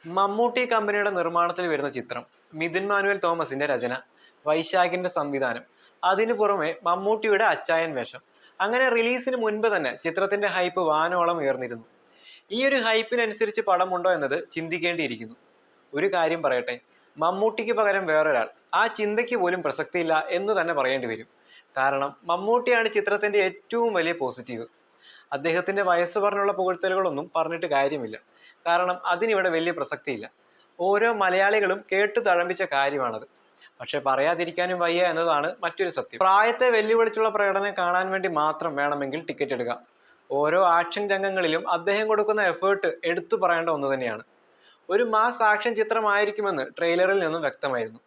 മമ്മൂട്ടി കമ്പനിയുടെ നിർമ്മാണത്തിൽ വരുന്ന ചിത്രം, മിഥുൻ മാനുവൽ തോമസിന്റെ രചന, വൈശാഖിന്റെ സംവിധാനം, അതിനു പുറമെ മമ്മൂട്ടിയുടെ അച്ചായൻ വേഷം. അങ്ങനെ റിലീസിന് മുൻപ് തന്നെ ചിത്രത്തിന്റെ ഹൈപ്പ് വാനോളം ഉയർന്നിരുന്നു. ഈ ഒരു ഹൈപ്പിനനുസരിച്ച് പടമുണ്ടോ എന്നത് ചിന്തിക്കേണ്ടിയിരിക്കുന്നു. ഒരു കാര്യം പറയട്ടെ, മമ്മൂട്ടിക്ക് പകരം വേറൊരാൾ ആ ചിന്തയ്ക്ക് പോലും പ്രസക്തിയില്ല എന്ന് തന്നെ പറയേണ്ടി വരും. കാരണം മമ്മൂട്ടിയാണ് ചിത്രത്തിന്റെ ഏറ്റവും വലിയ പോസിറ്റീവ്. അദ്ദേഹത്തിന്റെ വയസ്സ് പറഞ്ഞുള്ള പുകഴ്ത്തലുകളൊന്നും പറഞ്ഞിട്ട് കാര്യമില്ല. കാരണം അതിനിവിടെ വലിയ പ്രസക്തിയില്ല. ഓരോ മലയാളികളും കേട്ടു തഴമ്പിച്ച കാര്യമാണത്. പക്ഷെ പറയാതിരിക്കാനും വയ്യ എന്നതാണ് മറ്റൊരു സത്യം. പ്രായത്തെ വെല്ലുവിളിച്ചുള്ള പ്രകടനം കാണാൻ വേണ്ടി മാത്രം വേണമെങ്കിൽ ടിക്കറ്റ് എടുക്കുക. ഓരോ ആക്ഷൻ രംഗങ്ങളിലും അദ്ദേഹം കൊടുക്കുന്ന എഫേർട്ട് എടുത്തു പറയേണ്ട ഒന്ന് തന്നെയാണ്. ഒരു മാസ് ആക്ഷൻ ചിത്രമായിരിക്കുമെന്ന് ട്രെയിലറിൽ നിന്നും വ്യക്തമായിരുന്നു.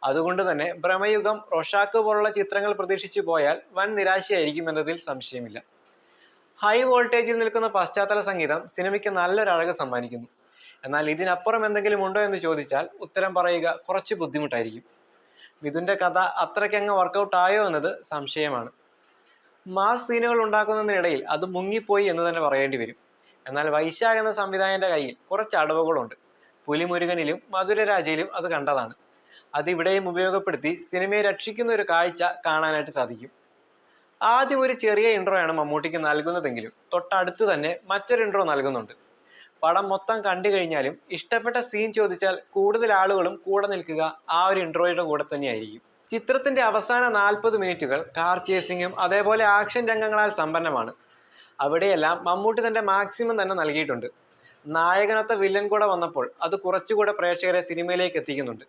അതുകൊണ്ട് തന്നെ ഭ്രമയുഗം, റൊഷാക്ക് പോലുള്ള ചിത്രങ്ങൾ പ്രതീക്ഷിച്ചു പോയാൽ വൻ നിരാശയായിരിക്കും എന്നതിൽ സംശയമില്ല. ഹൈ വോൾട്ടേജിൽ നിൽക്കുന്ന പശ്ചാത്തല സംഗീതം സിനിമയ്ക്ക് നല്ലൊരഴക് സമ്മാനിക്കുന്നു. എന്നാൽ ഇതിനപ്പുറം എന്തെങ്കിലും ഉണ്ടോ എന്ന് ചോദിച്ചാൽ ഉത്തരം പറയുക കുറച്ച് ബുദ്ധിമുട്ടായിരിക്കും. മിഥുന്റെ കഥ അത്രയ്ക്കങ്ങ് വർക്കൗട്ട് ആയോ എന്നത് സംശയമാണ്. മാസ് സീനുകൾ ഉണ്ടാക്കുന്നതിനിടയിൽ അത് മുങ്ങിപ്പോയി എന്ന് തന്നെ പറയേണ്ടി വരും. എന്നാൽ വൈശാഖ് എന്ന സംവിധായകന്റെ കയ്യിൽ കുറച്ച് അടവുകളുണ്ട്. പുലിമുരുകനിലും മധുരരാജയിലും അത് കണ്ടതാണ്. അതിവിടെയും ഉപയോഗപ്പെടുത്തി സിനിമയെ രക്ഷിക്കുന്ന ഒരു കാഴ്ച കാണാനായിട്ട് സാധിക്കും. ആദ്യം ഒരു ചെറിയ ഇൻട്രോ ആണ് മമ്മൂട്ടിക്ക് നൽകുന്നതെങ്കിലും തൊട്ടടുത്ത് തന്നെ മറ്റൊരു ഇൻട്രോ നൽകുന്നുണ്ട്. പടം മൊത്തം കണ്ടു കഴിഞ്ഞാലും ഇഷ്ടപ്പെട്ട സീൻ ചോദിച്ചാൽ കൂടുതൽ ആളുകളും കൂടെ നിൽക്കുക ആ ഒരു ഇൻട്രോയുടെ കൂടെ തന്നെയായിരിക്കും. ചിത്രത്തിന്റെ അവസാന 40 മിനിറ്റുകൾ കാർ ചേസിങ്ങും അതേപോലെ ആക്ഷൻ രംഗങ്ങളാൽ സമ്പന്നമാണ്. അവിടെയെല്ലാം മമ്മൂട്ടി തന്റെ മാക്സിമം തന്നെ നൽകിയിട്ടുണ്ട്. നായകനൊത്ത വില്ലൻ കൂടെ വന്നപ്പോൾ അത് കുറച്ചുകൂടെ പ്രേക്ഷകരെ സിനിമയിലേക്ക് എത്തിക്കുന്നുണ്ട്.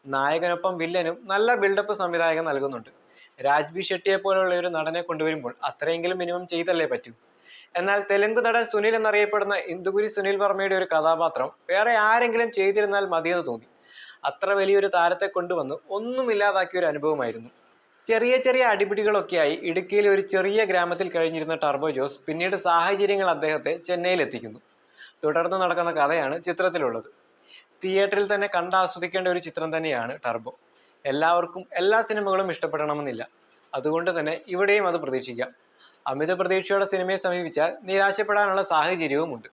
നായകനൊപ്പം വില്ലനും നല്ല ബിൽഡപ്പ് സംവിധായകൻ നൽകുന്നുണ്ട്. രാജ്ബി ഷെട്ടിയെ പോലുള്ള ഒരു നടനെ കൊണ്ടുവരുമ്പോൾ അത്രയെങ്കിലും മിനിമം ചെയ്തല്ലേ പറ്റൂ. എന്നാൽ തെലുങ്ക് നടൻ സുനിൽ എന്നറിയപ്പെടുന്ന ഇന്ദുഗുരി സുനിൽ വർമ്മയുടെ ഒരു കഥാപാത്രം വേറെ ആരെങ്കിലും ചെയ്തിരുന്നാൽ മതിയെന്ന് തോന്നി. അത്ര വലിയൊരു താരത്തെ കൊണ്ടുവന്ന് ഒന്നുമില്ലാതാക്കിയ ഒരു അനുഭവമായിരുന്നു. ചെറിയ ചെറിയ അടിപിടികളൊക്കെയായി ഇടുക്കിയിലെ ഒരു ചെറിയ ഗ്രാമത്തിൽ കഴിഞ്ഞിരുന്ന ടർബോ ജോസ് പിന്നീട് സാഹചര്യങ്ങൾ അദ്ദേഹത്തെ ചെന്നൈയിൽ എത്തിക്കുന്നു. തുടർന്ന് നടക്കുന്ന കഥയാണ് ചിത്രത്തിലുള്ളത്. തിയേറ്ററിൽ തന്നെ കണ്ടാസ്വദിക്കേണ്ട ഒരു ചിത്രം തന്നെയാണ് ടർബോ. എല്ലാവർക്കും എല്ലാ സിനിമകളും ഇഷ്ടപ്പെടണമെന്നില്ല. അതുകൊണ്ട് തന്നെ ഇവിടെയും അത് പ്രതീക്ഷിക്കാം. അമിത പ്രതീക്ഷയോടെ സിനിമയെ സമീപിച്ചാൽ നിരാശപ്പെടാനുള്ള സാഹചര്യവുമുണ്ട്.